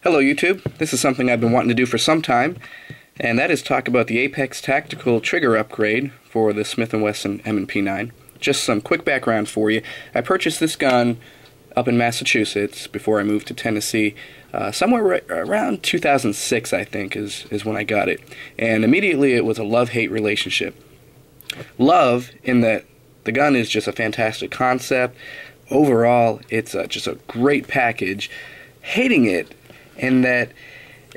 Hello YouTube, this is something I've been wanting to do for some time, and that is talk about the Apex Tactical Trigger upgrade for the Smith Wesson M&P 9. Just some quick background for you. I purchased this gun up in Massachusetts before I moved to Tennessee, somewhere around 2006 I think is when I got it, and immediately it was a love-hate relationship. Love in that the gun is just a fantastic concept. Overall, it's just a great package. Hating it in that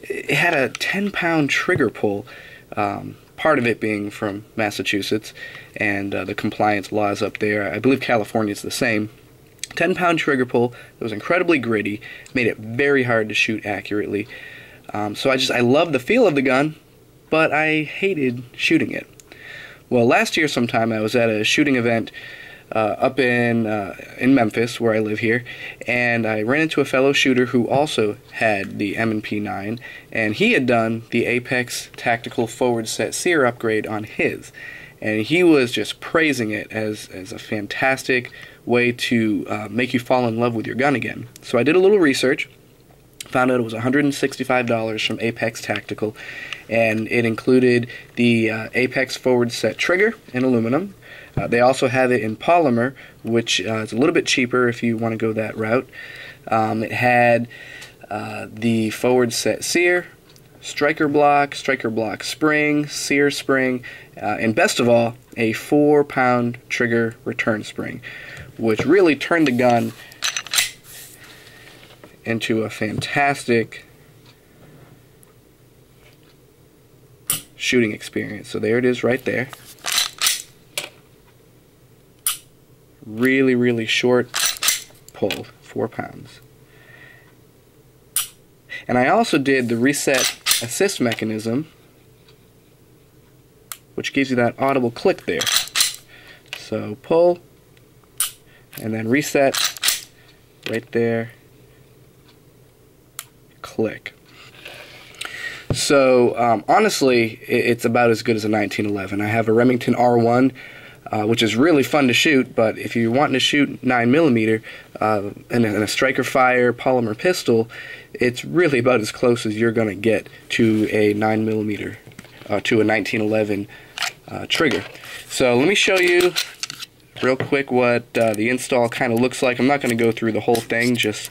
it had a 10-pound trigger pull, part of it being from Massachusetts and the compliance laws up there. I believe California's the same. 10-pound trigger pull that was incredibly gritty, made it very hard to shoot accurately. So I love the feel of the gun, but I hated shooting it. Well, last year sometime I was at a shooting event up in Memphis, where I live here, and I ran into a fellow shooter who also had the M&P 9, and he had done the Apex Tactical Forward Set Sear upgrade on his, and he was just praising it as a fantastic way to make you fall in love with your gun again. So I did a little research, found out it was $165 from Apex Tactical, and it included the Apex Forward Set trigger in aluminum. They also have it in polymer, which is a little bit cheaper if you want to go that route. It had the forward set sear, striker block spring, sear spring, and best of all, a 4-pound trigger return spring, which really turned the gun into a fantastic shooting experience. So there it is right there. Really short pull, 4 pounds. And I also did the reset assist mechanism, which gives you that audible click there. So pull, and then reset, right there, click. So honestly, it's about as good as a 1911. I have a Remington R1, which is really fun to shoot, but if you're wanting to shoot 9mm in a striker fire polymer pistol, it's really about as close as you're going to get to a 9mm, to a 1911 trigger. So let me show you real quick what the install kind of looks like. I'm not going to go through the whole thing just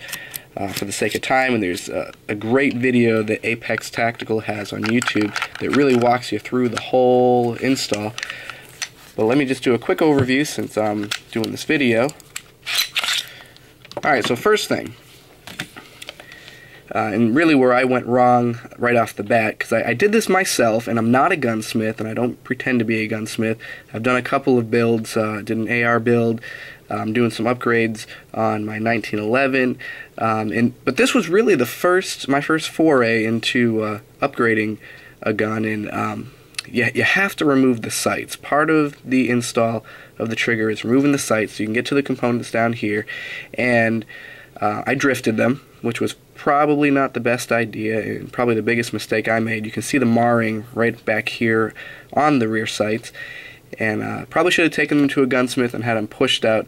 for the sake of time, and there's a great video that Apex Tactical has on YouTube that really walks you through the whole install. But let me just do a quick overview since I'm doing this video. Alright, so first thing, and really where I went wrong right off the bat, because I did this myself, and I'm not a gunsmith, and I don't pretend to be a gunsmith. I've done a couple of builds, did an AR build, I'm doing some upgrades on my 1911, but this was really my first foray into upgrading a gun, and you have to remove the sights. Part of the install of the trigger is removing the sights so you can get to the components down here, and I drifted them, which was probably not the best idea and probably the biggest mistake I made. You can see the marring right back here on the rear sights, and probably should have taken them to a gunsmith and had them pushed out,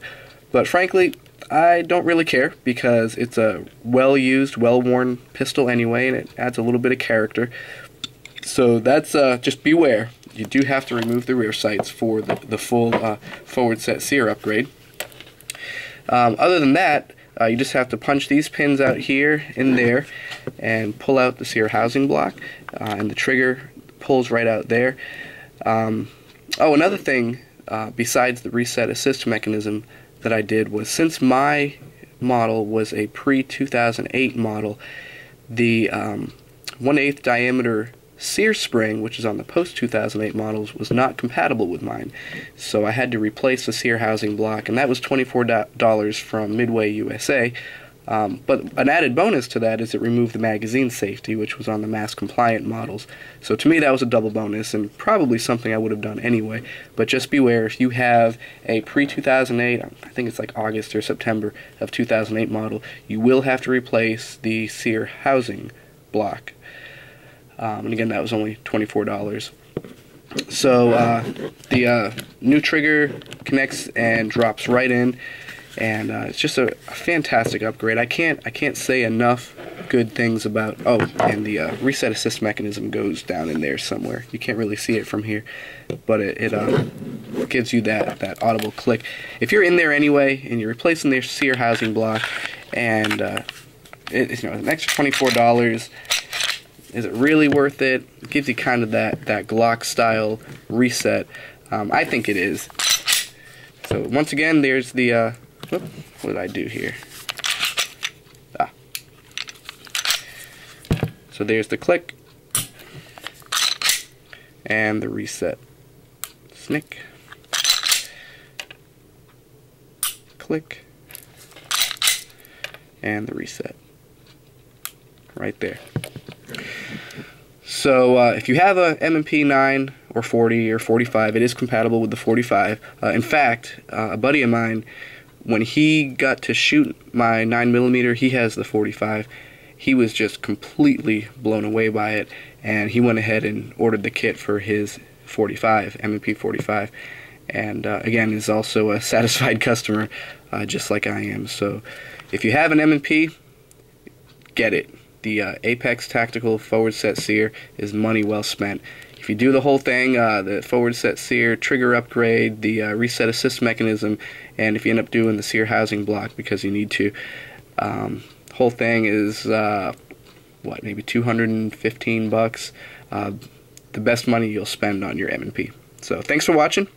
but frankly I don't really care because it's a well-used, well-worn pistol anyway, and it adds a little bit of character. So that's just beware. You do have to remove the rear sights for the full forward set sear upgrade. Other than that, you just have to punch these pins out here and there and pull out the sear housing block, and the trigger pulls right out there. Oh, another thing besides the reset assist mechanism that I did was, since my model was a pre-2008 model, the 1/8 diameter sear spring, which is on the post-2008 models, was not compatible with mine. So I had to replace the sear housing block, and that was $24 from Midway USA. But an added bonus to that is it removed the magazine safety, which was on the mass-compliant models. So to me that was a double bonus, and probably something I would have done anyway. But just beware, if you have a pre-2008, I think it's like August or September of 2008 model, you will have to replace the sear housing block. And again, that was only $24. So the new trigger connects and drops right in, and it's just a fantastic upgrade. I can't say enough good things about, oh, and the reset assist mechanism goes down in there somewhere. You can't really see it from here, but it gives you that audible click. If you're in there anyway and you're replacing their sear housing block, and it's, you know, an extra $24, is it really worth it? It gives you kind of that Glock style reset. I think it is. So once again, there's the what did I do here? So there's the click and the reset. Snick, click, and the reset. Right there. So if you have a M&P 9 or 40 or 45, it is compatible with the 45. In fact, a buddy of mine, when he got to shoot my 9mm, he has the 45. He was just completely blown away by it, and he went ahead and ordered the kit for his 45, M&P 45, and again is also a satisfied customer, just like I am. So if you have an M&P, get it. The Apex Tactical Forward Set Sear is money well spent. If you do the whole thing, the forward set sear, trigger upgrade, the reset assist mechanism, and if you end up doing the sear housing block because you need to, whole thing is what, maybe $215. The best money you'll spend on your M&P. So thanks for watching.